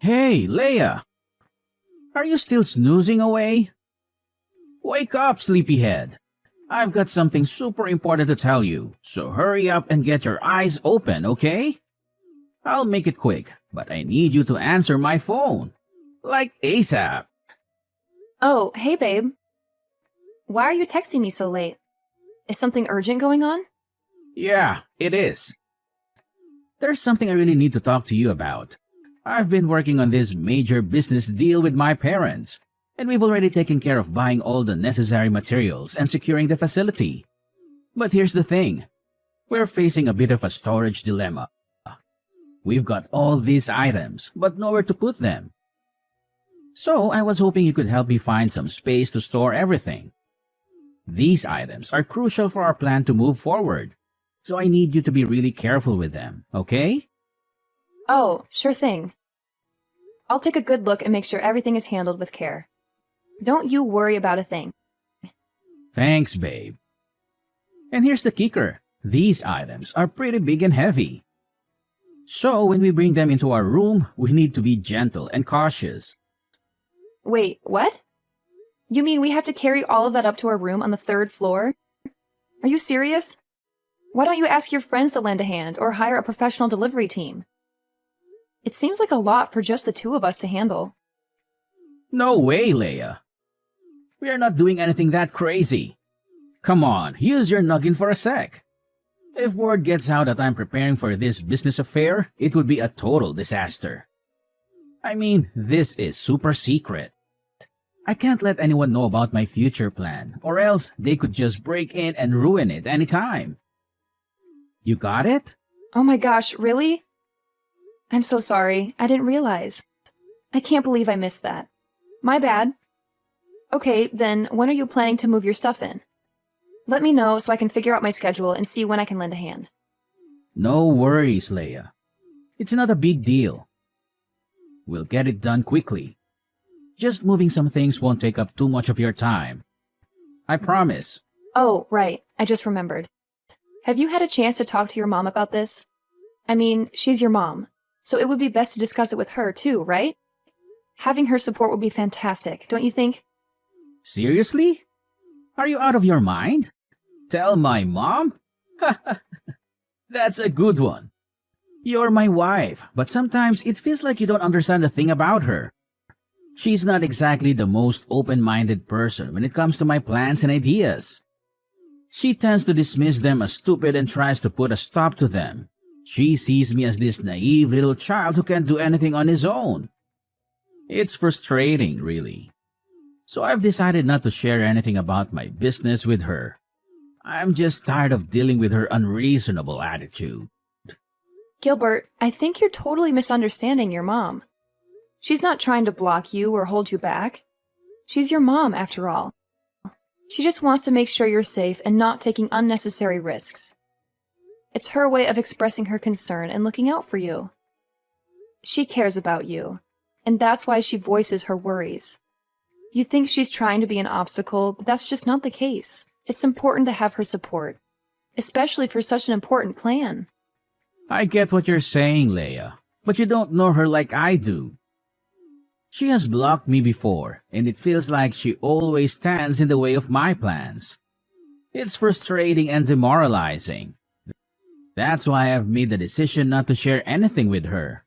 Hey, Leia! Are you still snoozing away? Wake up, sleepyhead! I've got something super important to tell you, so hurry up and get your eyes open, okay? I'll make it quick, but I need you to answer my phone. Like ASAP. Oh, hey babe. Why are you texting me so late? Is something urgent going on? Yeah, it is. There's something I really need to talk to you about. I've been working on this major business deal with my parents, and we've already taken care of buying all the necessary materials and securing the facility. But here's the thing. We're facing a bit of a storage dilemma. We've got all these items, but nowhere to put them. So I was hoping you could help me find some space to store everything. These items are crucial for our plan to move forward, so I need you to be really careful with them, okay? Oh, sure thing. I'll take a good look and make sure everything is handled with care. Don't you worry about a thing. Thanks, babe. And here's the kicker. These items are pretty big and heavy. So when we bring them into our room, we need to be gentle and cautious. Wait, what? You mean we have to carry all of that up to our room on the 3rd floor? Are you serious? Why don't you ask your friends to lend a hand or hire a professional delivery team? It seems like a lot for just the two of us to handle. No way, Leia. We are not doing anything that crazy. Come on, use your noggin for a sec. If word gets out that I'm preparing for this business affair, it would be a total disaster. I mean, this is super secret. I can't let anyone know about my future plan, or else they could just break in and ruin it anytime. You got it? Oh my gosh, really? I'm so sorry. I didn't realize. I can't believe I missed that. My bad. Okay, then when are you planning to move your stuff in? Let me know so I can figure out my schedule and see when I can lend a hand. No worries, Leia. It's not a big deal. We'll get it done quickly. Just moving some things won't take up too much of your time. I promise. Oh, right. I just remembered. Have you had a chance to talk to your mom about this? I mean, she's your mom, so it would be best to discuss it with her too, right? Having her support would be fantastic, don't you think? Seriously? Are you out of your mind? Tell my mom? That's a good one. You're my wife, but sometimes it feels like you don't understand a thing about her. She's not exactly the most open-minded person when it comes to my plans and ideas. She tends to dismiss them as stupid and tries to put a stop to them. She sees me as this naive little child who can't do anything on his own. It's frustrating, really. So I've decided not to share anything about my business with her. I'm just tired of dealing with her unreasonable attitude. Gilbert, I think you're totally misunderstanding your mom. She's not trying to block you or hold you back. She's your mom, after all. She just wants to make sure you're safe and not taking unnecessary risks. It's her way of expressing her concern and looking out for you. She cares about you, and that's why she voices her worries. You think she's trying to be an obstacle, but that's just not the case. It's important to have her support, especially for such an important plan. I get what you're saying, Leia, but you don't know her like I do. She has blocked me before, and it feels like she always stands in the way of my plans. It's frustrating and demoralizing. That's why I've made the decision not to share anything with her.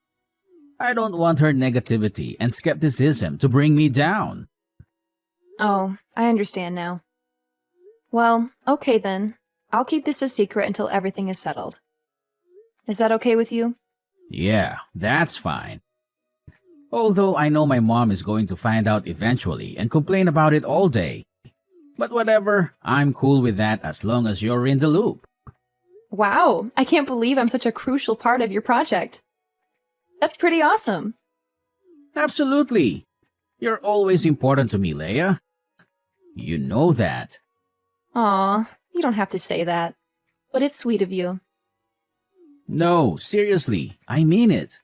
I don't want her negativity and skepticism to bring me down. Oh, I understand now. Well, okay then. I'll keep this a secret until everything is settled. Is that okay with you? Yeah, that's fine. Although I know my mom is going to find out eventually and complain about it all day. But whatever, I'm cool with that as long as you're in the loop. Wow, I can't believe I'm such a crucial part of your project. That's pretty awesome. Absolutely. You're always important to me, Leia. You know that. Aw, you don't have to say that. But it's sweet of you. No, seriously, I mean it.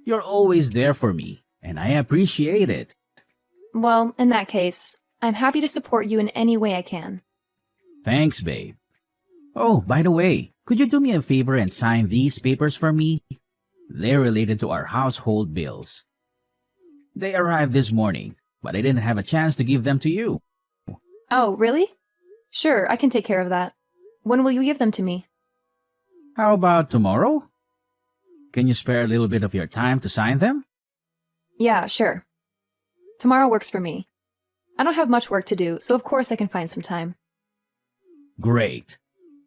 You're always there for me, and I appreciate it. Well, in that case, I'm happy to support you in any way I can. Thanks, babe. Oh, by the way, could you do me a favor and sign these papers for me? They're related to our household bills. They arrived this morning, but I didn't have a chance to give them to you. Oh, really? Sure, I can take care of that. When will you give them to me? How about tomorrow? Can you spare a little bit of your time to sign them? Yeah, sure. Tomorrow works for me. I don't have much work to do, so of course I can find some time. Great.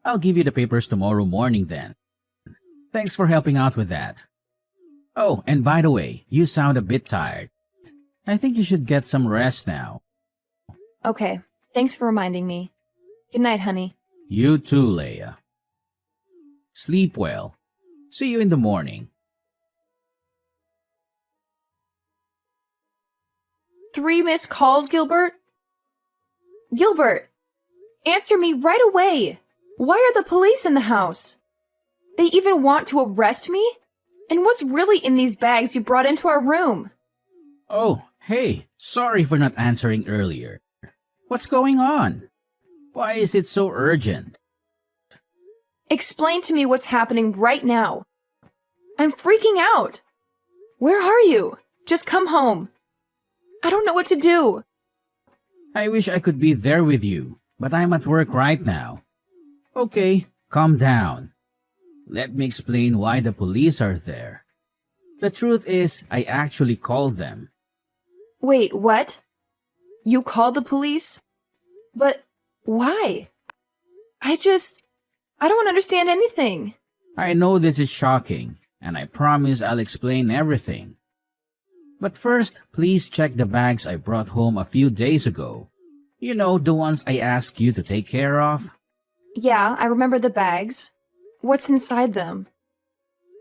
I'll give you the papers tomorrow morning then. Thanks for helping out with that. Oh, and by the way, you sound a bit tired. I think you should get some rest now. Okay, thanks for reminding me. Good night, honey. You too, Leia. Sleep well. See you in the morning. 3 missed calls, Gilbert? Gilbert! Answer me right away! Why are the police in the house? They even want to arrest me? And what's really in these bags you brought into our room? Oh, hey, sorry for not answering earlier. What's going on? Why is it so urgent? Explain to me what's happening right now. I'm freaking out. Where are you? Just come home. I don't know what to do. I wish I could be there with you, but I'm at work right now. Okay, calm down. Let me explain why the police are there. The truth is, I actually called them. Wait, what? You called the police? But why? I don't understand anything. I know this is shocking, and I promise I'll explain everything. But first, please check the bags I brought home a few days ago. You know, the ones I asked you to take care of? Yeah, I remember the bags. What's inside them?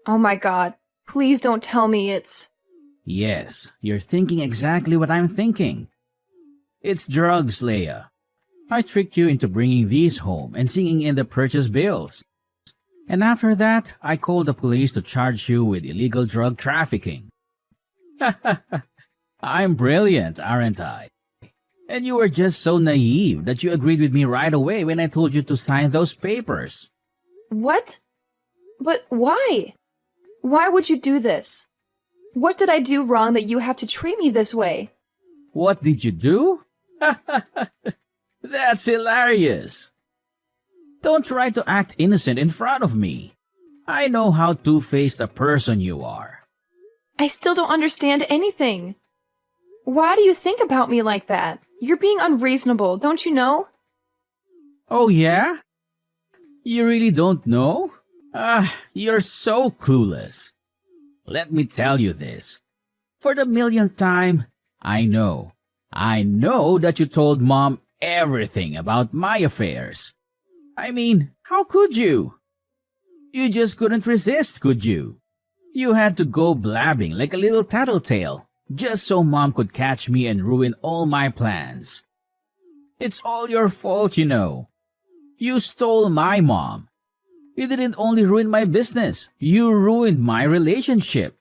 Oh my god, please don't tell me it's... Yes, you're thinking exactly what I'm thinking. It's drugs, Leia. I tricked you into bringing these home and seeing in the purchase bills. And after that, I called the police to charge you with illegal drug trafficking. I'm brilliant, aren't I? And you were just so naive that you agreed with me right away when I told you to sign those papers. What? But why? Why would you do this? What did I do wrong that you have to treat me this way? What did you do? That's hilarious. Don't try to act innocent in front of me. I know how two-faced a person you are. I still don't understand anything. Why do you think about me like that? You're being unreasonable, don't you know? Oh yeah? You really don't know? You're so clueless. Let me tell you this. For the millionth time, I know that you told Mom everything about my affairs. I mean, how could you? You just couldn't resist, could you? You had to go blabbing like a little tattletale, just so Mom could catch me and ruin all my plans. It's all your fault, you know. You stole my mom. You didn't only ruin my business, you ruined my relationship.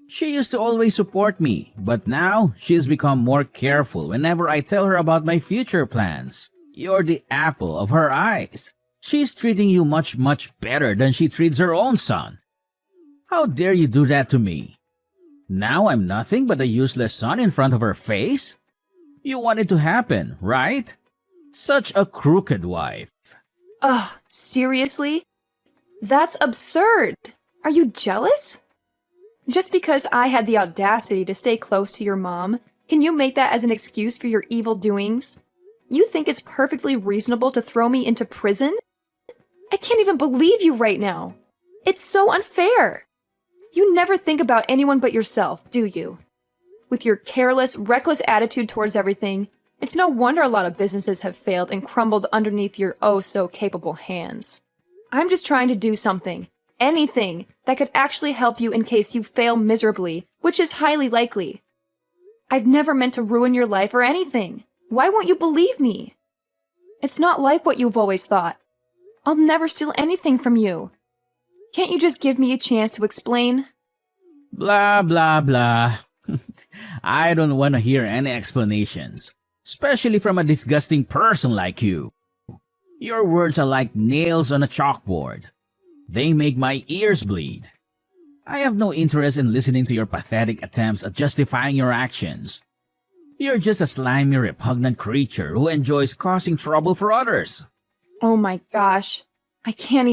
She used to always support me, but now she's become more careful whenever I tell her about my future plans. You're the apple of her eyes. She's treating you much, much better than she treats her own son. How dare you do that to me? Now I'm nothing but a useless son in front of her face? You want it to happen, right? Such a crooked wife. Ugh, seriously? That's absurd. Are you jealous? Just because I had the audacity to stay close to your mom, can you make that as an excuse for your evil doings? You think it's perfectly reasonable to throw me into prison? I can't even believe you right now. It's so unfair. You never think about anyone but yourself, do you? With your careless, reckless attitude towards everything, it's no wonder a lot of businesses have failed and crumbled underneath your oh-so-capable hands. I'm just trying to do something, anything, that could actually help you in case you fail miserably, which is highly likely. I've never meant to ruin your life or anything. Why won't you believe me? It's not like what you've always thought. I'll never steal anything from you. Can't you just give me a chance to explain? Blah, blah, blah. I don't want to hear any explanations, especially from a disgusting person like you. Your words are like nails on a chalkboard. They make my ears bleed. I have no interest in listening to your pathetic attempts at justifying your actions. You're just a slimy, repugnant creature who enjoys causing trouble for others. Oh my gosh. I can't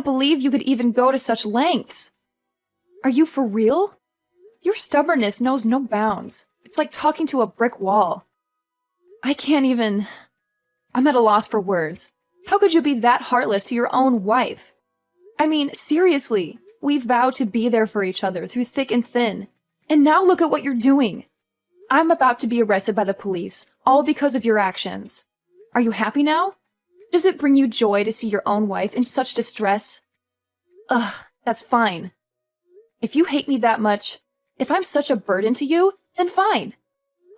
believe you could even go to such lengths. Are you for real? Your stubbornness knows no bounds. It's like talking to a brick wall. I'm at a loss for words. How could you be that heartless to your own wife? I mean, seriously, we vowed to be there for each other through thick and thin. And now look at what you're doing. I'm about to be arrested by the police, all because of your actions. Are you happy now? Does it bring you joy to see your own wife in such distress? Ugh, that's fine. If you hate me that much, if I'm such a burden to you, then fine.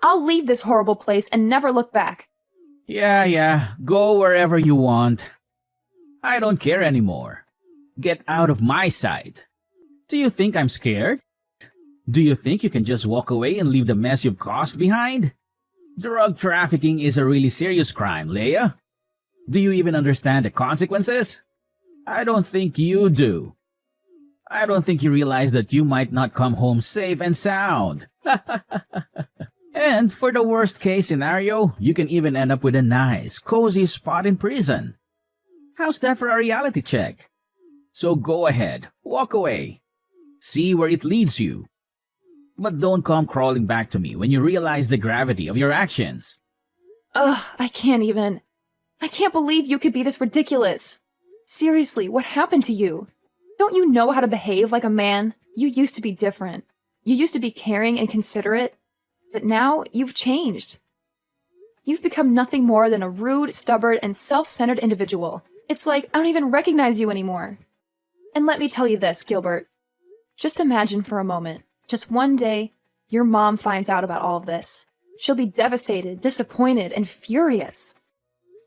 I'll leave this horrible place and never look back. Yeah, go wherever you want. I don't care anymore. Get out of my sight. Do you think I'm scared? Do you think you can just walk away and leave the mess you've caused behind? Drug trafficking is a really serious crime, Leia. Do you even understand the consequences? I don't think you do. I don't think you realize that you might not come home safe and sound. And for the worst case scenario, you can even end up with a nice, cozy spot in prison. How's that for a reality check? So go ahead, walk away. See where it leads you. But don't come crawling back to me when you realize the gravity of your actions. Ugh, I can't believe you could be this ridiculous. Seriously, what happened to you? Don't you know how to behave like a man? You used to be different. You used to be caring and considerate. But now, you've changed. You've become nothing more than a rude, stubborn, and self-centered individual. It's like I don't even recognize you anymore. And let me tell you this, Gilbert. Just imagine for a moment, just one day, your mom finds out about all of this. She'll be devastated, disappointed, and furious.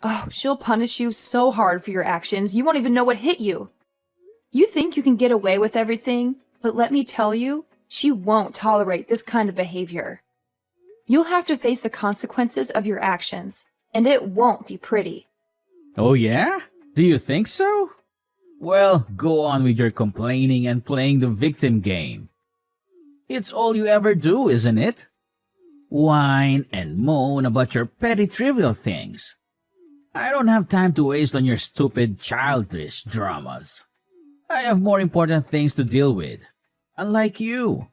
Oh, she'll punish you so hard for your actions, you won't even know what hit you. You think you can get away with everything, but let me tell you, she won't tolerate this kind of behavior. You'll have to face the consequences of your actions, and it won't be pretty. Oh yeah? Do you think so? Well, go on with your complaining and playing the victim game. It's all you ever do, isn't it? Whine and moan about your petty trivial things. I don't have time to waste on your stupid, childish dramas. I have more important things to deal with, unlike you.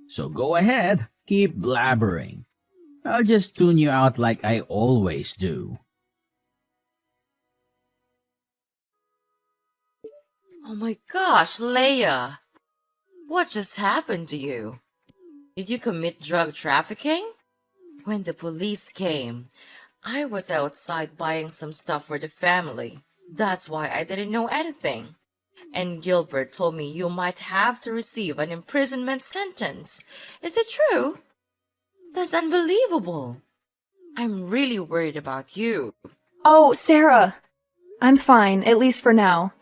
So go ahead, keep blabbering. I'll just tune you out like I always do. Oh my gosh, Leia! What just happened to you? Did you commit drug trafficking? When the police came, I was outside buying some stuff for the family. That's why I didn't know anything. And Gilbert told me you might have to receive an imprisonment sentence. Is it true? That's unbelievable. I'm really worried about you. Oh, Sarah! I'm fine, at least for now.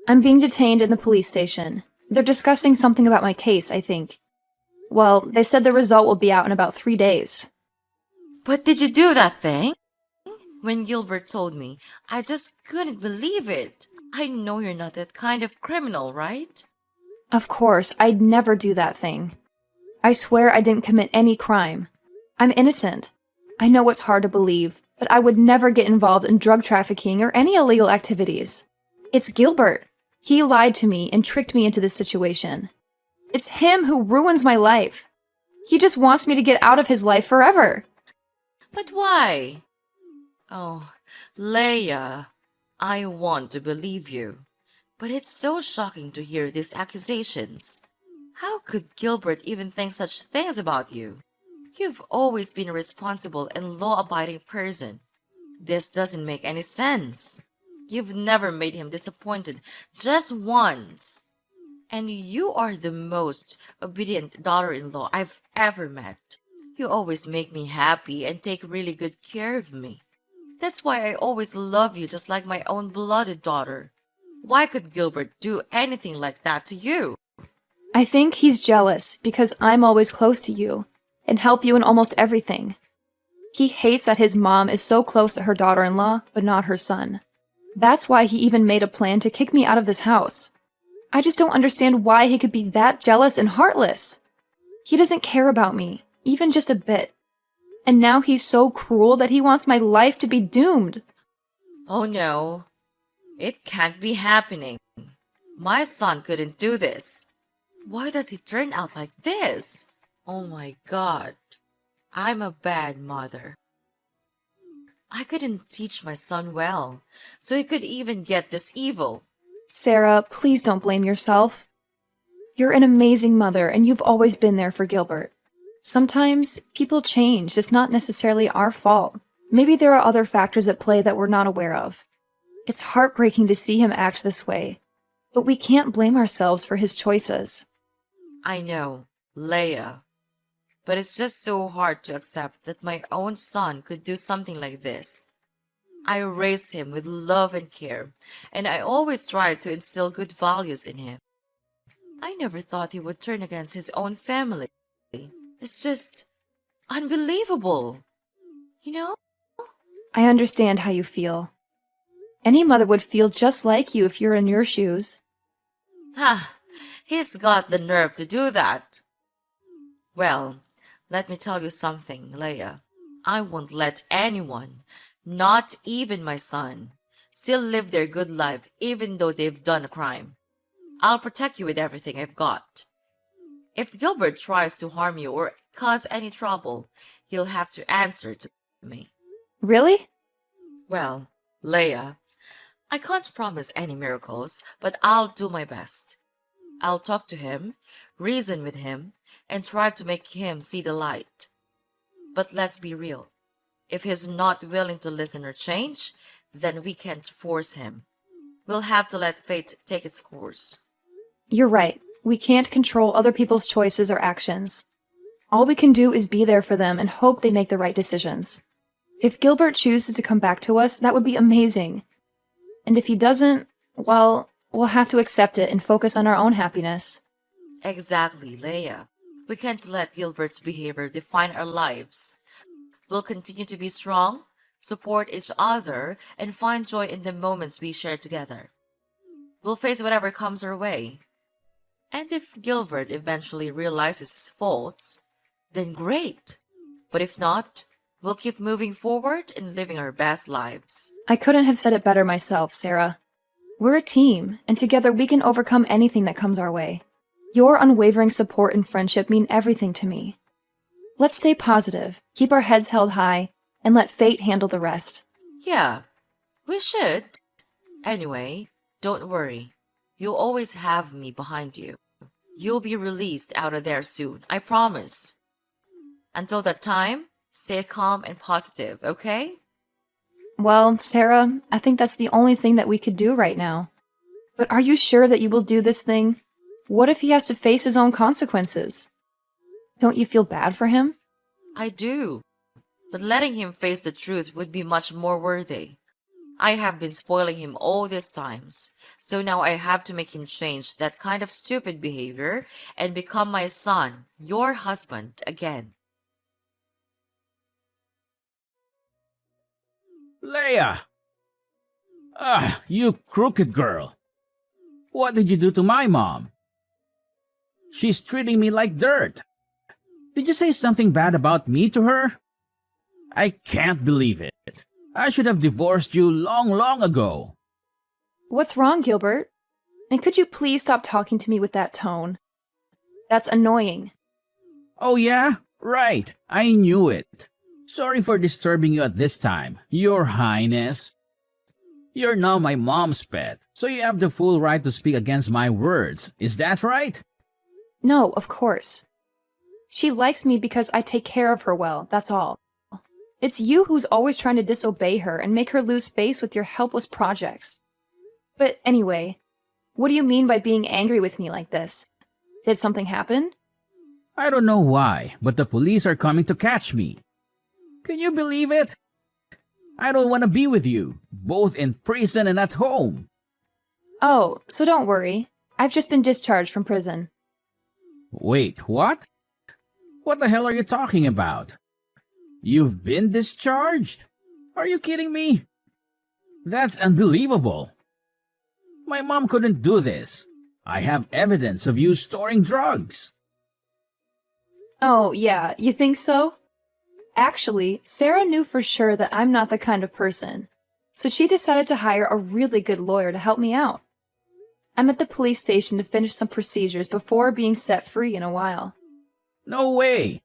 I'm being detained in the police station. They're discussing something about my case, I think. Well, they said the result will be out in about 3 days. But did you do that thing? When Gilbert told me, I just couldn't believe it. I know you're not that kind of criminal, right? Of course, I'd never do that thing. I swear I didn't commit any crime. I'm innocent. I know it's hard to believe, but I would never get involved in drug trafficking or any illegal activities. It's Gilbert. He lied to me and tricked me into this situation. It's him who ruins my life. He just wants me to get out of his life forever. But why? Oh, Leia, I want to believe you. But it's so shocking to hear these accusations. How could Gilbert even think such things about you? You've always been a responsible and law-abiding person. This doesn't make any sense. You've never made him disappointed, just once. And you are the most obedient daughter-in-law I've ever met. You always make me happy and take really good care of me. That's why I always love you just like my own blooded daughter. Why could Gilbert do anything like that to you? I think he's jealous because I'm always close to you and help you in almost everything. He hates that his mom is so close to her daughter-in-law, but not her son. That's why he even made a plan to kick me out of this house. I just don't understand why he could be that jealous and heartless. He doesn't care about me, even just a bit. And now he's so cruel that he wants my life to be doomed. Oh no, it can't be happening. My son couldn't do this. Why does he turn out like this? Oh my God, I'm a bad mother. I couldn't teach my son well, so he could even get this evil. Sarah, please don't blame yourself. You're an amazing mother, and you've always been there for Gilbert. Sometimes people change. It's not necessarily our fault. Maybe there are other factors at play that we're not aware of. It's heartbreaking to see him act this way, but we can't blame ourselves for his choices. I know, Leia. But it's just so hard to accept that my own son could do something like this. I raised him with love and care, and I always tried to instill good values in him. I never thought he would turn against his own family. It's just unbelievable. You know? I understand how you feel. Any mother would feel just like you if you're in your shoes. Ha! He's got the nerve to do that. Well, let me tell you something, Leia. I won't let anyone, not even my son, still live their good life even though they've done a crime. I'll protect you with everything I've got. If Gilbert tries to harm you or cause any trouble, he'll have to answer to me. Really? Well, Leia, I can't promise any miracles, but I'll do my best. I'll talk to him, reason with him, and try to make him see the light. But let's be real. If he's not willing to listen or change, then we can't force him. We'll have to let fate take its course. You're right. We can't control other people's choices or actions. All we can do is be there for them and hope they make the right decisions. If Gilbert chooses to come back to us, that would be amazing. And if he doesn't, well, we'll have to accept it and focus on our own happiness. Exactly, Leia. We can't let Gilbert's behavior define our lives. We'll continue to be strong, support each other, and find joy in the moments we share together. We'll face whatever comes our way. And if Gilbert eventually realizes his faults, then great. But if not, we'll keep moving forward and living our best lives. I couldn't have said it better myself, Sarah. We're a team, and together we can overcome anything that comes our way. Your unwavering support and friendship mean everything to me. Let's stay positive, keep our heads held high, and let fate handle the rest. Yeah, we should. Anyway, don't worry. You'll always have me behind you. You'll be released out of there soon, I promise. Until that time, stay calm and positive, okay? Well, Sarah, I think that's the only thing that we could do right now. But are you sure that you will do this thing? What if he has to face his own consequences? Don't you feel bad for him? I do. But letting him face the truth would be much more worthy. I have been spoiling him all these times, so now I have to make him change that kind of stupid behavior and become my son, your husband, again. Leia! Ah, you crooked girl. What did you do to my mom? She's treating me like dirt. Did you say something bad about me to her? I can't believe it. I should have divorced you long ago. What's wrong, Gilbert? And could you please stop talking to me with that tone? That's annoying. Oh yeah? Right. I knew it. Sorry for disturbing you at this time, Your Highness. You're now my mom's pet, so you have the full right to speak against my words. Is that right? No, of course. She likes me because I take care of her well, that's all. It's you who's always trying to disobey her and make her lose face with your helpless projects. But anyway, what do you mean by being angry with me like this? Did something happen? I don't know why, but the police are coming to catch me. Can you believe it? I don't want to be with you, both in prison and at home. Oh, so don't worry. I've just been discharged from prison. Wait, what? What the hell are you talking about? You've been discharged? Are you kidding me? That's unbelievable. My mom couldn't do this. I have evidence of you storing drugs. Oh, yeah, you think so? Actually, Sarah knew for sure that I'm not the kind of person, so she decided to hire a really good lawyer to help me out. I'm at the police station to finish some procedures before being set free in a while. No way.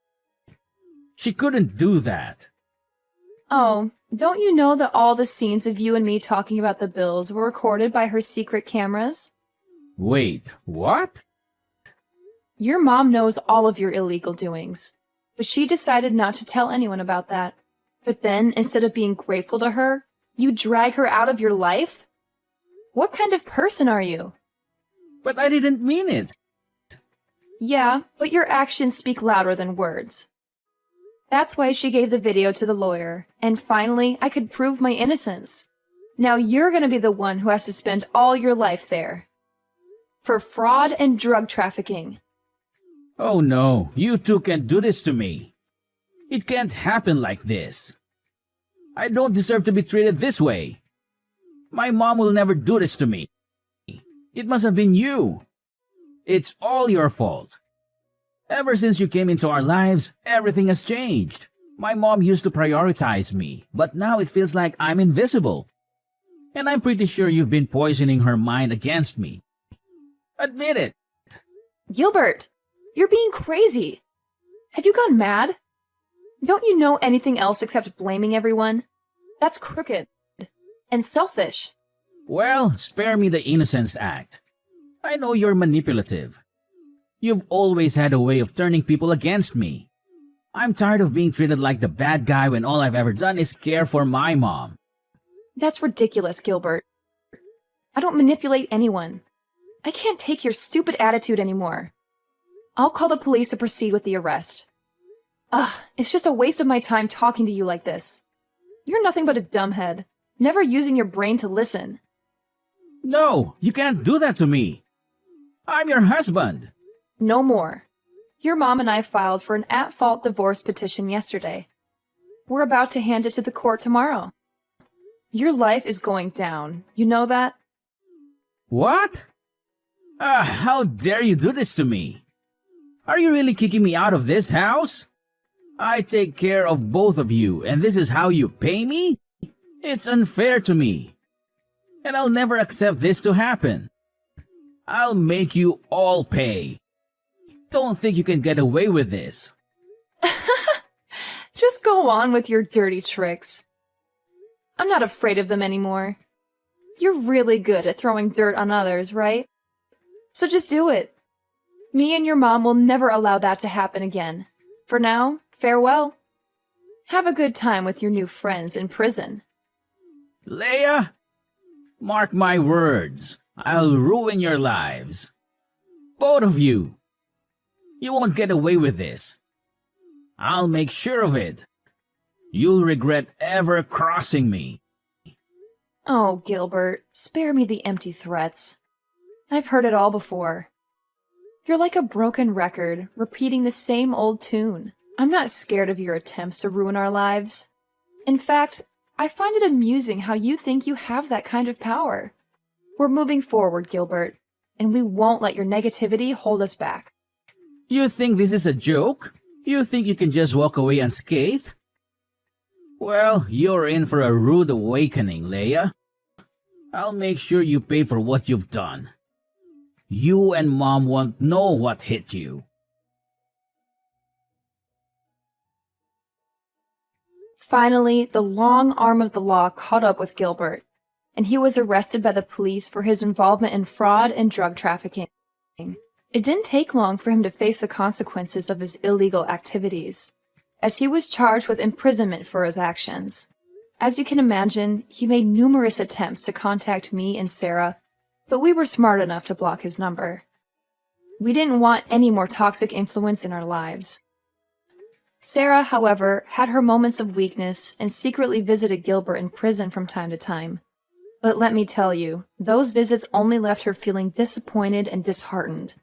She couldn't do that. Oh, don't you know that all the scenes of you and me talking about the bills were recorded by her secret cameras? Wait, what? Your mom knows all of your illegal doings, but she decided not to tell anyone about that. But then, instead of being grateful to her, you drag her out of your life? What kind of person are you? But I didn't mean it. Yeah, but your actions speak louder than words. That's why she gave the video to the lawyer, and finally, I could prove my innocence. Now you're gonna be the one who has to spend all your life there. For fraud and drug trafficking. Oh no, you two can't do this to me. It can't happen like this. I don't deserve to be treated this way. My mom will never do this to me. It must have been you. It's all your fault. Ever since you came into our lives, everything has changed. My mom used to prioritize me, but now it feels like I'm invisible. And I'm pretty sure you've been poisoning her mind against me. Admit it. Gilbert, you're being crazy. Have you gone mad? Don't you know anything else except blaming everyone? That's crooked and selfish. Well, spare me the Innocence Act. I know you're manipulative. You've always had a way of turning people against me. I'm tired of being treated like the bad guy when all I've ever done is care for my mom. That's ridiculous, Gilbert. I don't manipulate anyone. I can't take your stupid attitude anymore. I'll call the police to proceed with the arrest. Ugh, it's just a waste of my time talking to you like this. You're nothing but a dumbhead, never using your brain to listen. No, you can't do that to me. I'm your husband. No more. Your mom and I filed for an at-fault divorce petition yesterday. We're about to hand it to the court tomorrow. Your life is going down. You know that? What? How dare you do this to me? Are you really kicking me out of this house? I take care of both of you, and this is how you pay me? It's unfair to me. And I'll never accept this to happen. I'll make you all pay. Don't think you can get away with this. Just go on with your dirty tricks. I'm not afraid of them anymore. You're really good at throwing dirt on others, right? So just do it. Me and your mom will never allow that to happen again. For now, farewell. Have a good time with your new friends in prison. Leia, mark my words. I'll ruin your lives. Both of you. You won't get away with this. I'll make sure of it. You'll regret ever crossing me. Oh, Gilbert, spare me the empty threats. I've heard it all before. You're like a broken record, repeating the same old tune. I'm not scared of your attempts to ruin our lives. In fact, I find it amusing how you think you have that kind of power. We're moving forward, Gilbert, and we won't let your negativity hold us back. You think this is a joke? You think you can just walk away unscathed? Well, you're in for a rude awakening, Leia. I'll make sure you pay for what you've done. You and Mom won't know what hit you. Finally, the long arm of the law caught up with Gilbert, and he was arrested by the police for his involvement in fraud and drug trafficking. It didn't take long for him to face the consequences of his illegal activities, as he was charged with imprisonment for his actions. As you can imagine, he made numerous attempts to contact me and Sarah, but we were smart enough to block his number. We didn't want any more toxic influence in our lives. Sarah, however, had her moments of weakness and secretly visited Gilbert in prison from time to time. But let me tell you, those visits only left her feeling disappointed and disheartened.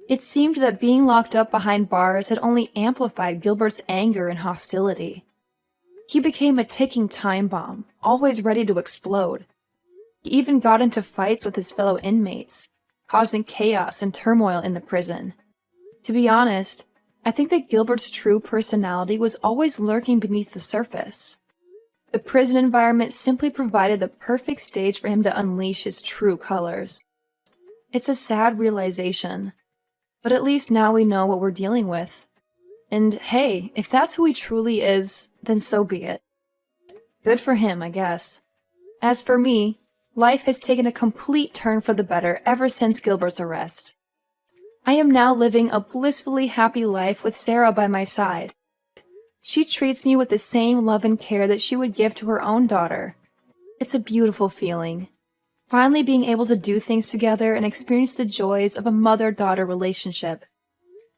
It seemed that being locked up behind bars had only amplified Gilbert's anger and hostility. He became a ticking time bomb, always ready to explode. He even got into fights with his fellow inmates, causing chaos and turmoil in the prison. To be honest, I think that Gilbert's true personality was always lurking beneath the surface. The prison environment simply provided the perfect stage for him to unleash his true colors. It's a sad realization, but at least now we know what we're dealing with. And hey, if that's who he truly is, then so be it. Good for him, I guess. As for me, life has taken a complete turn for the better ever since Gilbert's arrest. I am now living a blissfully happy life with Sarah by my side. She treats me with the same love and care that she would give to her own daughter. It's a beautiful feeling. Finally being able to do things together and experience the joys of a mother-daughter relationship.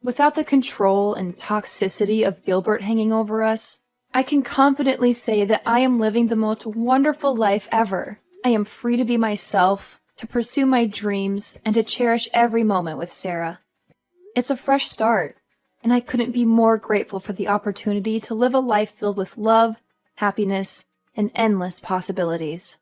Without the control and toxicity of Gilbert hanging over us, I can confidently say that I am living the most wonderful life ever. I am free to be myself, to pursue my dreams, and to cherish every moment with Sarah. It's a fresh start, and I couldn't be more grateful for the opportunity to live a life filled with love, happiness, and endless possibilities.